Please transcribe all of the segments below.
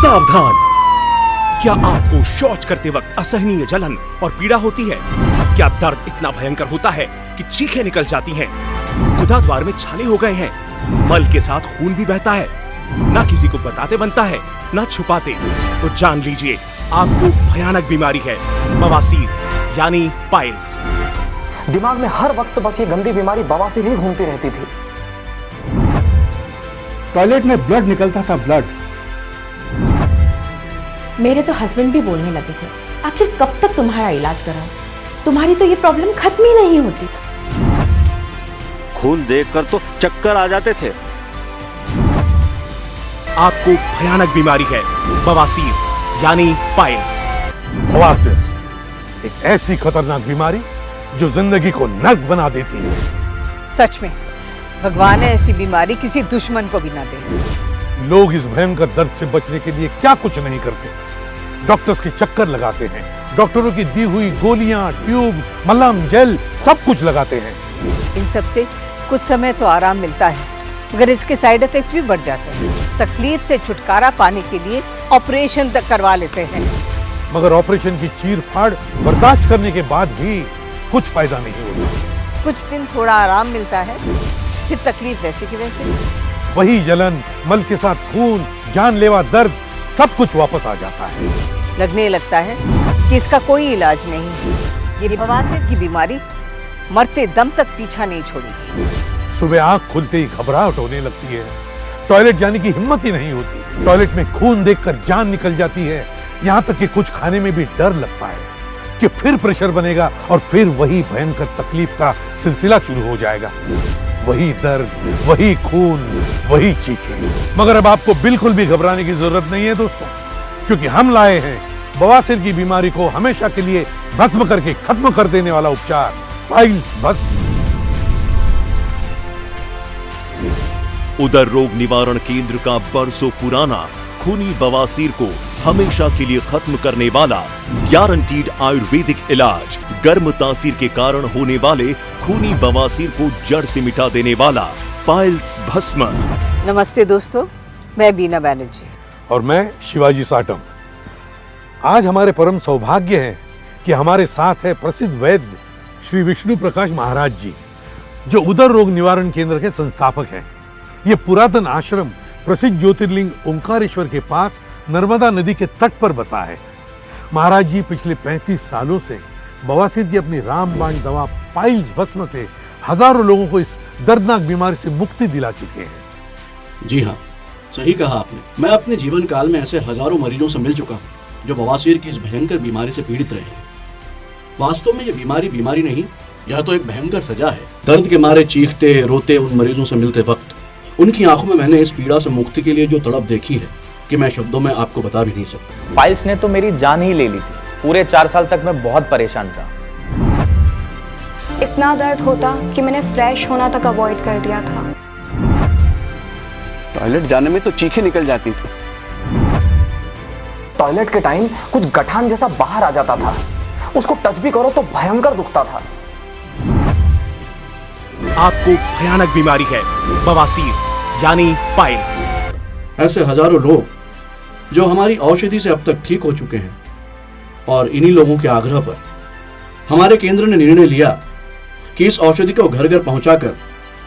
सावधान! क्या आपको शौच करते वक्त असहनीय जलन और पीड़ा होती है? क्या दर्द इतना भयंकर होता है कि चीखें निकल जाती हैं? गुदाद्वार में छाले हो गए हैं? मल के साथ खून भी बहता है? ना किसी को बताते बनता है, ना छुपाते। तो जान लीजिए, आपको भयानक बीमारी है, बवासीर यानी पाइल्स। दिमाग में हर वक्त बस ये गंदी बीमारी बवासीर ही घूमती रहती थी। टॉयलेट में ब्लड निकलता था, ब्लड। मेरे तो हस्बैंड भी बोलने लगे थे, आखिर कब तक तुम्हारा इलाज कराऊं? तुम्हारी तो ये प्रॉब्लम खत्म ही नहीं होती। खून देखकर तो चक्कर आ जाते थे। आपको भयानक बीमारी है, बवासीर यानी पाइल्स। बवासीर एक ऐसी खतरनाक बीमारी जो जिंदगी को नर्क बना देती है। सच में भगवान ने ऐसी बीमारी किसी दुश्मन को भी ना दे। लोग इस भयंकर दर्द से बचने के लिए क्या कुछ नहीं करते। डॉक्टर्स के चक्कर लगाते हैं, डॉक्टरों की दी हुई गोलियां, ट्यूब, मलहम, जेल सब कुछ लगाते हैं। इन सब से कुछ समय तो आराम मिलता है, मगर इसके साइड इफेक्ट्स भी बढ़ जाते हैं। तकलीफ से छुटकारा पाने के लिए ऑपरेशन तक करवा लेते हैं, मगर ऑपरेशन की चीर फाड़ बर्दाश्त करने के बाद भी कुछ फायदा नहीं होता। कुछ दिन थोड़ा आराम मिलता है, फिर तकलीफ वैसे की वैसे। वही जलन, मल के साथ खून, जानलेवा दर्द सब कुछ वापस आ जाता है। लगने लगता है कि इसका कोई इलाज नहीं है। ये बवासीर की बीमारी मरते दम तक पीछा नहीं छोड़ेगी। सुबह आंख खुलते ही घबराहट होने लगती है, टॉयलेट जाने की हिम्मत ही नहीं होती। टॉयलेट में खून देखकर जान निकल जाती है। यहाँ तक कि कुछ खाने में भी डर लगता है कि फिर प्रेशर बनेगा और फिर वही भयंकर तकलीफ का सिलसिला शुरू हो जाएगा। वही दर्द, वही खून, वही चीखें। मगर अब आपको बिल्कुल भी घबराने की जरूरत नहीं है दोस्तों, क्योंकि हम लाए हैं बवासीर की बीमारी को हमेशा के लिए भस्म करके खत्म कर देने वाला उपचार, पाइल्स भस्म। उदर रोग निवारण केंद्र का बरसों पुराना खूनी बवासीर को हमेशा के लिए खत्म करने वाला गारंटीड आयुर्वेदिक इलाज, गर्म तासीर के कारण होने वाले खूनी बवासीर को जड़ से मिटा देने वाला पाइल्स भस्म। नमस्ते दोस्तों, मैं बीना बैनर्जी और मैं शिवाजी साटम। आज हमारे परम सौभाग्य है कि हमारे साथ है प्रसिद्ध वैद्य श्री विष्णु प्रकाश महाराज जी, जो उदर रोग निवारण केंद्र के संस्थापक हैं। ये पुरातन आश्रम प्रसिद्ध ज्योतिर्लिंग ओंकारेश्वर के पास नर्मदा नदी के तट पर बसा है। महाराज जी पिछले 35 सालों से बवासीर की अपनी रामबाण दवा पाइल्स भस्म से हजारों लोगों को इस दर्दनाक बीमारी से मुक्ति दिला चुके हैं। जी हाँ, सही कहा आपने। मैं अपने जीवन काल में ऐसे हजारों मरीजों से मिल चुका हूँ जो बवासीर की इस भयंकर बीमारी से पीड़ित रहे हैं। वास्तव में ये बीमारी नहीं, यह तो एक भयंकर सजा है। दर्द के मारे चीखते रोते उन मरीजों से मिलते वक्त उनकी आंखों में मैंने इस पीड़ा से मुक्ति के लिए जो तड़प देखी है कि मैं शब्दों में आपको बता भी नहीं सकता। पाइल्स ने तो मेरी जान ही ले ली थी। पूरे 4 साल तक मैं बहुत परेशान था। इतना दर्द होता कि मैंने फ्रेश होना तक अवॉइड कर दिया था। टॉयलेट जाने में तो चीखें निकल जाती थी। टॉयलेट के टाइम कुछ गठान जैसा बाहर आ जाता था, उसको टच भी करो तो भयंकर दुखता था। आपको भयानक बीमारी है, बवासीर यानी पाइल्स। ऐसे हजारों लोग जो हमारी औषधि से अब तक ठीक हो चुके हैं, और इन्हीं लोगों के आग्रह पर हमारे केंद्र ने निर्णय लिया कि इस औषधि को घर घर पहुंचाकर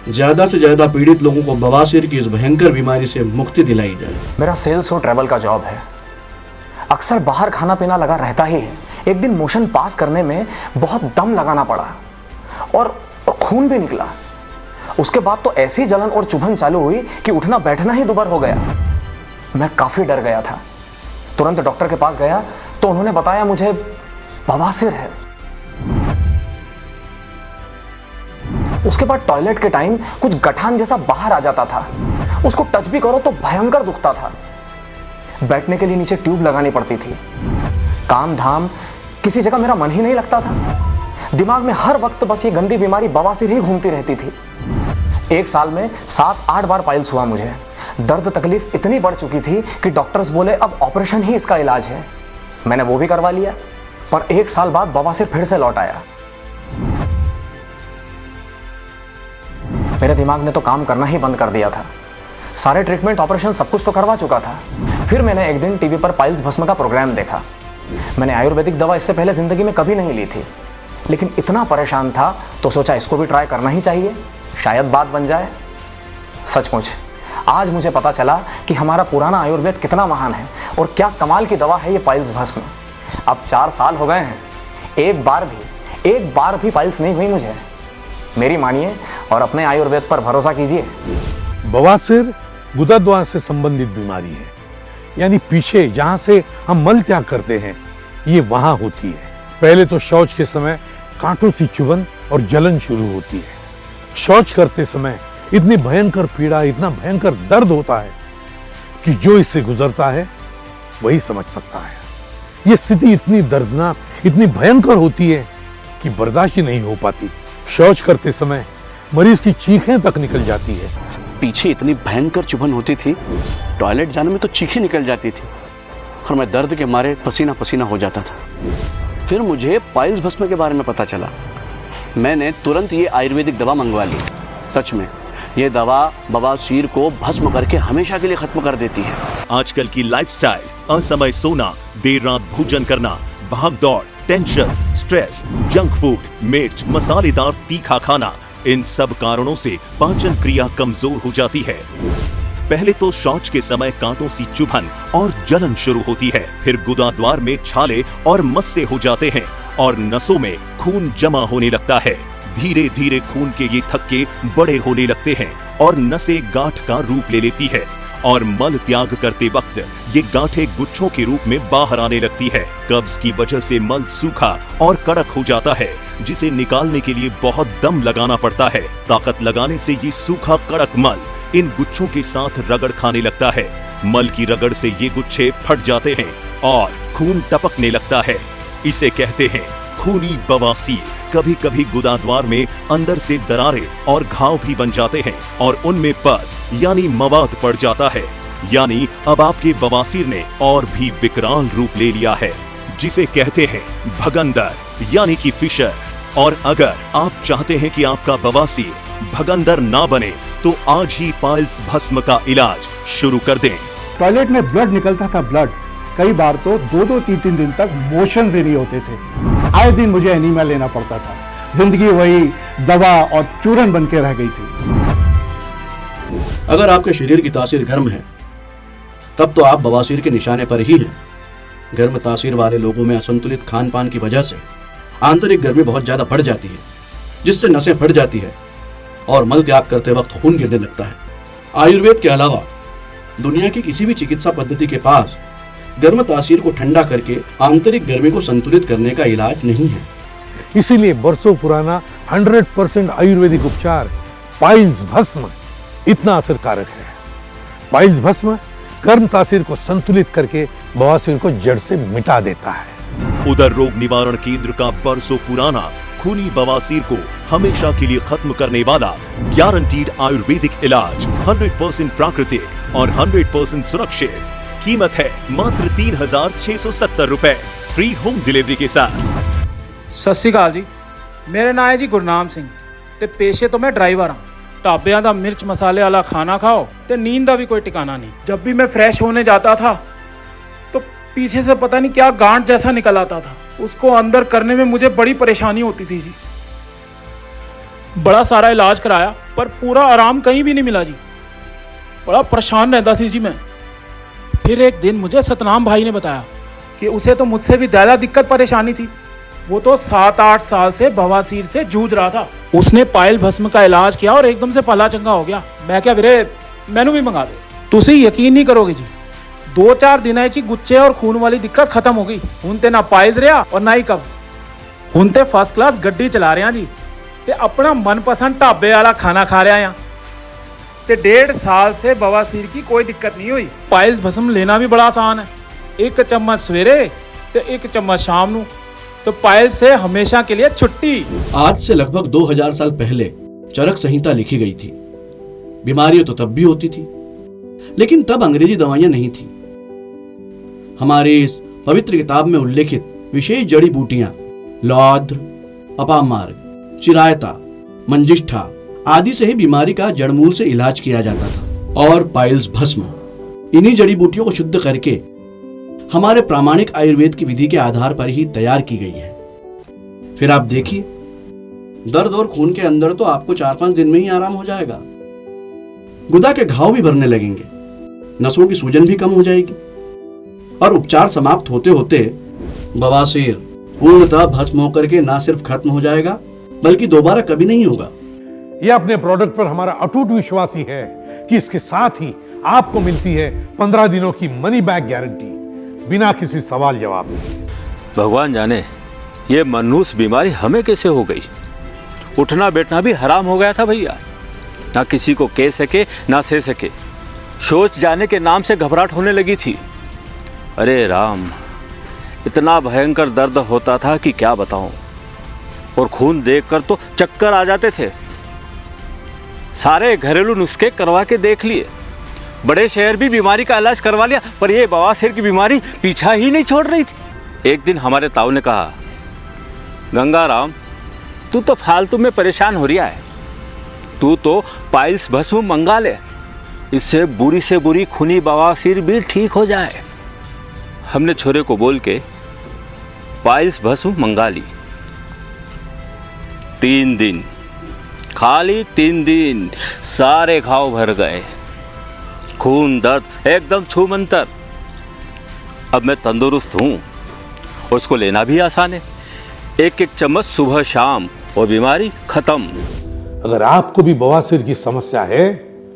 ज्यादा से ज्यादा पीड़ित लोगों को बवासीर की इस भयंकर बीमारी से मुक्ति दिलाई जाए। मेरा सेल्स और ट्रैवल का जॉब है, अक्सर बाहर खाना पीना लगा रहता ही है। एक दिन मोशन पास करने में बहुत दम लगाना पड़ा और खून भी निकला। उसके बाद तो ऐसी जलन और चुभन चालू हुई कि उठना बैठना ही दुभर हो गया। मैं काफी डर गया था। तुरंत डॉक्टर के पास गया तो उन्होंने बताया मुझे बवासीर है। उसके बाद टॉयलेट के टाइम कुछ गठान जैसा बाहर आ जाता था, उसको टच भी करो तो भयंकर दुखता था। बैठने के लिए नीचे ट्यूब लगानी पड़ती थी। काम धाम किसी जगह मेरा मन ही नहीं लगता था। दिमाग में हर वक्त बस ये गंदी बीमारी बवासीर ही घूमती रहती थी। 1 साल में 7-8 बार पाइल्स हुआ मुझे। दर्द तकलीफ इतनी बढ़ चुकी थी कि डॉक्टर्स बोले अब ऑपरेशन ही इसका इलाज है। मैंने वो भी करवा लिया, पर 1 साल बाद बवासीर फिर से लौट आया। मेरे दिमाग ने तो काम करना ही बंद कर दिया था। सारे ट्रीटमेंट, ऑपरेशन, सब कुछ तो करवा चुका था। फिर मैंने एक दिन टीवी पर पाइल्स भस्म का प्रोग्राम देखा। मैंने आयुर्वेदिक दवा इससे पहले जिंदगी में कभी नहीं ली थी, लेकिन इतना परेशान था तो सोचा इसको भी ट्राई करना ही चाहिए, शायद बात बन जाए। सचमुच आज मुझे पता चला कि हमारा पुराना आयुर्वेद कितना महान है और क्या कमाल की दवा है ये पाइल्स भस्म। अब 4 साल हो गए हैं, एक बार भी पाइल्स नहीं हुई मुझे। मेरी मानिए और अपने आयुर्वेद पर भरोसा कीजिए। बवासीर गुदाद्वार से संबंधित बीमारी है, यानी पीछे जहां से हम मल त्याग करते हैं ये वहां होती है। पहले तो शौच के समय कांटों सी चुभन और जलन शुरू होती है। शौच करते समय इतनी भयंकर पीड़ा, इतना भयंकर दर्द होता है कि जो इससे गुजरता है वही समझ सकता है। यह स्थिति इतनी दर्दनाक, इतनी भयंकर होती है कि बर्दाश्त ही नहीं हो पाती। शौच करते समय मरीज की चीखें तक निकल जाती है। पीछे इतनी भयंकर चुभन होती थी, टॉयलेट जाने में तो चीखें निकल जाती थी और मैं दर्द के मारे पसीना पसीना हो जाता था। फिर मुझे पाइल्स भस्म के बारे में पता चला। मैंने तुरंत ये आयुर्वेदिक दवा मंगवा ली। सच में ये दवा बवासीर को भस्म करके हमेशा के लिए खत्म कर देती है। आजकल की लाइफस्टाइल, असमय सोना, देर रात भोजन करना, भाग दौड़, टेंशन, स्ट्रेस, जंक फूड, मिर्च, मसालेदार तीखा खाना, इन सब कारणों से पाचन क्रिया कमजोर हो जाती है। पहले तो शौच के समय कांटों सी चुभन और जलन शुरू होती है, फिर गुदाद्वार में छाले और मस्से हो जाते हैं और नसों में खून जमा होने लगता है। धीरे धीरे खून के ये थक्के बड़े होने लगते हैं और नसें गांठ का रूप ले लेती है और मल त्याग करते वक्त ये गांठें गुच्छों के रूप में बाहर आने लगती है। कब्ज की वजह से मल सूखा और कड़क हो जाता है, जिसे निकालने के लिए बहुत दम लगाना पड़ता है। ताकत लगाने से ये सूखा कड़क मल इन गुच्छों के साथ रगड़ खाने लगता है। मल की रगड़ से ये गुच्छे फट जाते हैं और खून टपकने लगता है। इसे कहते हैं खूनी बवासीर। कभी कभी गुदाद्वार में अंदर से दरारें और घाव भी बन जाते हैं और उनमें पस यानी मवाद पड़ जाता है। यानी अब आपके बवासीर ने और भी विकराल रूप ले लिया है, जिसे कहते हैं भगंदर यानी कि फिशर। और अगर आप चाहते हैं कि आपका बवासीर भगंदर ना बने तो आज ही पाइल्स भस्म का इलाज शुरू कर दें। टॉयलेट में ब्लड निकलता था, ब्लड कई बार तो 2-3 दिन तक मोशन भी नहीं होते थे। आए दिन मुझे एनीमिया लेना पड़ता था। जिंदगी वही दवा और चूरन बन के रह गई थी। अगर आपके शरीर की तासीर गर्म है तब तो आप बवासीर के निशाने पर ही हैं। गर्म तासीर वाले लोगों में असंतुलित खान पान की वजह से आंतरिक गर्मी बहुत ज्यादा बढ़ जाती है, जिससे नसें फट जाती है और मल त्याग करते वक्त खून गिरने लगता है। आयुर्वेद के अलावा दुनिया की किसी भी चिकित्सा पद्धति के पास गर्म तासीर को ठंडा करके आंतरिक गर्मी को संतुलित करने का इलाज नहीं है। इसीलिए बरसों पुराना 100% आयुर्वेदिक उपचार पाइल्स भस्म इतना असरकारक है। पाइल्स भस्म गर्म तासीर को संतुलित करके बवासीर को जड़ से मिटा देता है। उदर रोग निवारण केंद्र का बरसों पुराना खूनी बवासीर को हमेशा के लिए खत्म करने वाला गारंटीड आयुर्वेदिक इलाज 100% प्राकृतिक और 100% सुरक्षित। कीमत है मात्र 3,670 रुपए, फ्री होम डिलीवरी के साथ। ਸਤਿ ਸ਼੍ਰੀ ਅਕਾਲ ਜੀ, मेरा नाम है जी गुरनाम सिंह ਤੇ पेशे तो मैं ड्राइवर हाँ। ਢਾਬਿਆਂ ਦਾ मिर्च मसाले वाला खाना खाओ ਤੇ नींद का भी कोई ठिकाना नहीं। जब भी मैं फ्रेश होने जाता था तो पीछे से पता नहीं क्या गांठ जैसा निकल आता था। उसको अंदर करने में मुझे बड़ी परेशानी होती थी जी। बड़ा सारा इलाज कराया पर पूरा आराम कहीं भी नहीं मिला जी। बड़ा परेशान रहता थी जी मैं। फिर एक दिन मुझे सतनाम भाई ने बताया कि उसे तो मुझसे भी ज़्यादा दिक्कत परेशानी थी। वो तो 7-8 साल से बवासीर से जूझ रहा था। उसने पायल भस्म का इलाज किया और एकदम से भला चंगा हो गया। मैं क्या वीरे मैनू भी मंगा दो। तुसी यकीन नहीं करोगे जी, 2-4 दिन ही गुच्छे और खून वाली दिक्कत खत्म हो गई। हुण ते ना पाइल्स रहा और ना ही कब्ज। हुण ते फर्स्ट क्लास गड्डी चला रहे जी ते अपना मनपसंद ढाबे वाला खाना खा रहे हैं ते 1.5 साल से बवासीर की कोई दिक्कत नहीं हुई। पाइल्स भस्म लेना भी बड़ा आसान है। 1 चम्मच सवेरे ते 1 चम्मच शाम नू, तो पाइल्स से हमेशा के लिए छुट्टी। आज से लगभग 2000 साल पहले चरक संहिता लिखी गई थी। बीमारियां तो तब भी होती थी, लेकिन तब अंग्रेजी दवाइयां नहीं थी। हमारी इस पवित्र किताब में उल्लेखित विशेष जड़ी बूटियां लौद्र, अपामार्ग, चिरायता, मंजिष्ठा आदि से ही बीमारी का जड़मूल से इलाज किया जाता था। और पाइल्स भस्म। इन्हीं जड़ी बूटियों को शुद्ध करके हमारे प्रामाणिक आयुर्वेद की विधि के आधार पर ही तैयार की गई है। फिर आप देखिए, दर्द और खून के अंदर तो आपको 4-5 दिन में ही आराम हो जाएगा। गुदा के घाव भी भरने लगेंगे, नसों की सूजन भी कम हो जाएगी और उपचार समाप्त होते होते बवासीर पूर्णतः भस्म होकर के ना सिर्फ खत्म हो जाएगा बल्कि दोबारा कभी नहीं होगा। यह अपने प्रोडक्ट पर हमारा अटूट विश्वास ही है कि इसके साथ ही आपको मिलती है 15 दिनों की मनी बैक गारंटी बिना किसी सवाल जवाब के। भगवान जाने ये मनहूस बीमारी हमें कैसे हो गई। उठना बैठना भी हराम हो गया था भैया, ना किसी को कह सके ना सह सके। सोच जाने के नाम से घबराहट होने लगी थी। अरे राम, इतना भयंकर दर्द होता था कि क्या बताऊं, और खून देखकर तो चक्कर आ जाते थे। सारे घरेलू नुस्खे करवा के देख लिए, बड़े शहर भी बीमारी का इलाज करवा लिया, पर यह बवासीर की बीमारी पीछा ही नहीं छोड़ रही थी। एक दिन हमारे ताऊ ने कहा, गंगाराम तू तो फालतू में परेशान हो रहा है, तू तो पाइल्स भस्म मंगा ले, इससे बुरी से बुरी खूनी बवासीर भी ठीक हो जाए। हमने छोरे को बोल के पाइल्स भस्म मंगा ली। 3 दिन, खाली 3 दिन सारे घाव भर गए, खून दर्द एकदम छूमंतर। अब मैं तंदुरुस्त हूं, उसको लेना भी आसान है। 1-1 चम्मच सुबह शाम और बीमारी खत्म। अगर आपको भी बवासीर की समस्या है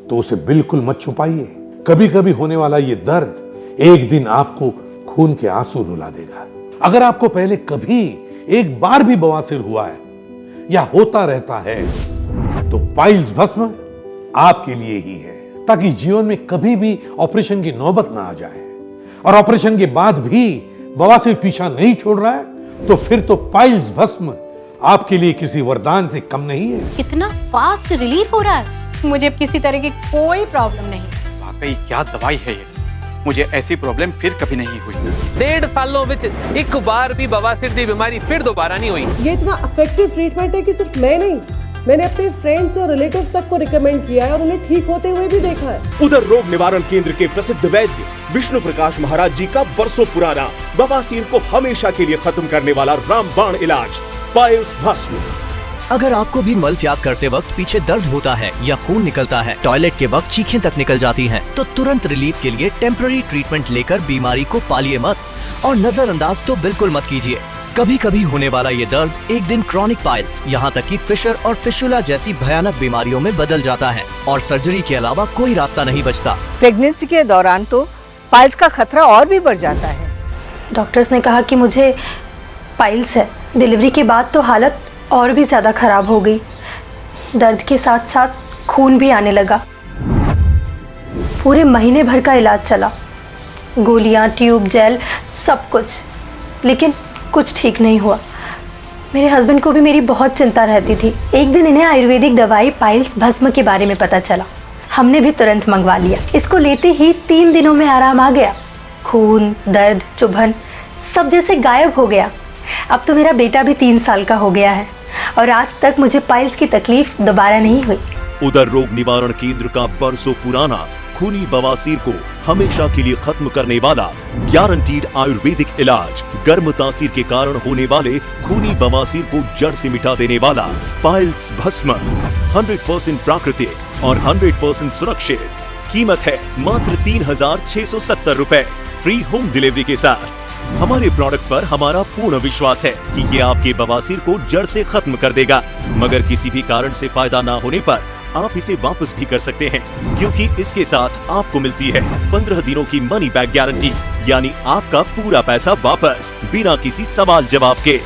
तो उसे बिल्कुल मत छुपाइए। कभी कभी होने वाला ये दर्द एक दिन आपको खून के आंसू रुला देगा। अगर आपको पहले कभी एक बार भी बवासीर हुआ है या होता रहता है तो पाइल्स भस्म आपके लिए ही है, ताकि जीवन में कभी भी ऑपरेशन की नौबत ना आ जाए। और ऑपरेशन के बाद भी बवासीर पीछा नहीं छोड़ रहा है तो फिर तो पाइल्स भस्म आपके लिए किसी वरदान से कम नहीं है। कितना फास्ट रिलीफ हो रहा है, मुझे किसी तरह की कोई प्रॉब्लम नहीं। वाकई क्या दवाई है ये, मुझे ऐसी प्रॉब्लम फिर कभी नहीं हुई। 1.5 सालों में एक बार भी बवासीर दी बीमारी फिर दोबारा नहीं हुई। ये इतना इफेक्टिव ट्रीटमेंट है कि सिर्फ मैं नहीं, मैंने अपने फ्रेंड्स और रिलेटिव्स तक को रिकमेंड किया है और उन्हें ठीक होते हुए भी देखा है। उधर रोग निवारण केंद्र के प्रसिद्ध वैद्य विष्णु प्रकाश महाराज जी का बरसों पुराना बवासीर को हमेशा के लिए खत्म करने वाला रामबाण इलाज पाइल्स भस्म। अगर आपको भी मल त्याग करते वक्त पीछे दर्द होता है या खून निकलता है, टॉयलेट के वक्त चीखें तक निकल जाती हैं, तो तुरंत रिलीफ के लिए टेम्पररी ट्रीटमेंट लेकर बीमारी को पालिए मत और नजरअंदाज तो बिल्कुल मत कीजिए। कभी कभी होने वाला ये दर्द एक दिन क्रॉनिक पाइल्स, यहाँ तक कि फिशर और फिशुला जैसी भयानक बीमारियों में बदल जाता है और सर्जरी के अलावा कोई रास्ता नहीं बचता। प्रेगनेंसी के दौरान तो पाइल्स का खतरा और भी बढ़ जाता है। डॉक्टर्स ने कहा कि मुझे पाइल्स है। डिलीवरी के बाद तो हालत और भी ज़्यादा ख़राब हो गई, दर्द के साथ साथ खून भी आने लगा। पूरे महीने भर का इलाज चला, गोलियां, ट्यूब, जेल, सब कुछ, लेकिन कुछ ठीक नहीं हुआ। मेरे हस्बैंड को भी मेरी बहुत चिंता रहती थी। एक दिन इन्हें आयुर्वेदिक दवाई पाइल्स भस्म के बारे में पता चला, हमने भी तुरंत मंगवा लिया। इसको लेते ही 3 दिनों में आराम आ गया। खून, दर्द, चुभन सब जैसे गायब हो गया। अब तो मेरा बेटा भी 3 साल का हो गया है और आज तक मुझे पाइल्स की तकलीफ दोबारा नहीं हुई। उधर रोग निवारण केंद्र का बरसों पुराना खूनी बवासीर को हमेशा के लिए खत्म करने वाला गारंटीड आयुर्वेदिक इलाज, गर्म तासीर के कारण होने वाले खूनी बवासीर को जड़ से मिटा देने वाला पाइल्स भस्म 100% प्राकृतिक और 100% सुरक्षित। कीमत है मात्र 3,670 रुपए, फ्री होम डिलीवरी के साथ। हमारे प्रोडक्ट पर हमारा पूर्ण विश्वास है कि ये आपके बवासीर को जड़ से खत्म कर देगा, मगर किसी भी कारण से फायदा ना होने पर आप इसे वापस भी कर सकते हैं, क्योंकि इसके साथ आपको मिलती है 15 दिनों की मनी बैक गारंटी, यानी आपका पूरा पैसा वापस बिना किसी सवाल जवाब के।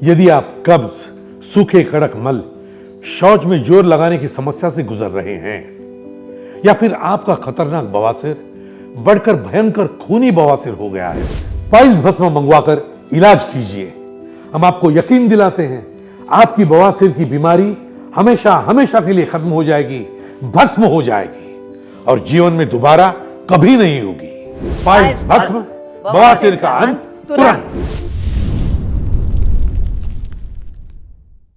यदि आप कब्ज, सूखे कड़क मल, शौच में जोर लगाने की समस्या से गुजर रहे हैं या फिर आपका खतरनाक बवासीर बढ़कर भयंकर खूनी बवासीर हो गया है, पाइल्स भस्म मंगवाकर इलाज कीजिए। हम आपको यकीन दिलाते हैं आपकी बवासीर की बीमारी हमेशा हमेशा के लिए खत्म हो जाएगी, भस्म हो जाएगी और जीवन में दोबारा कभी नहीं होगी। पाइल्स भस्म, बवासीर का अंत तुरंत।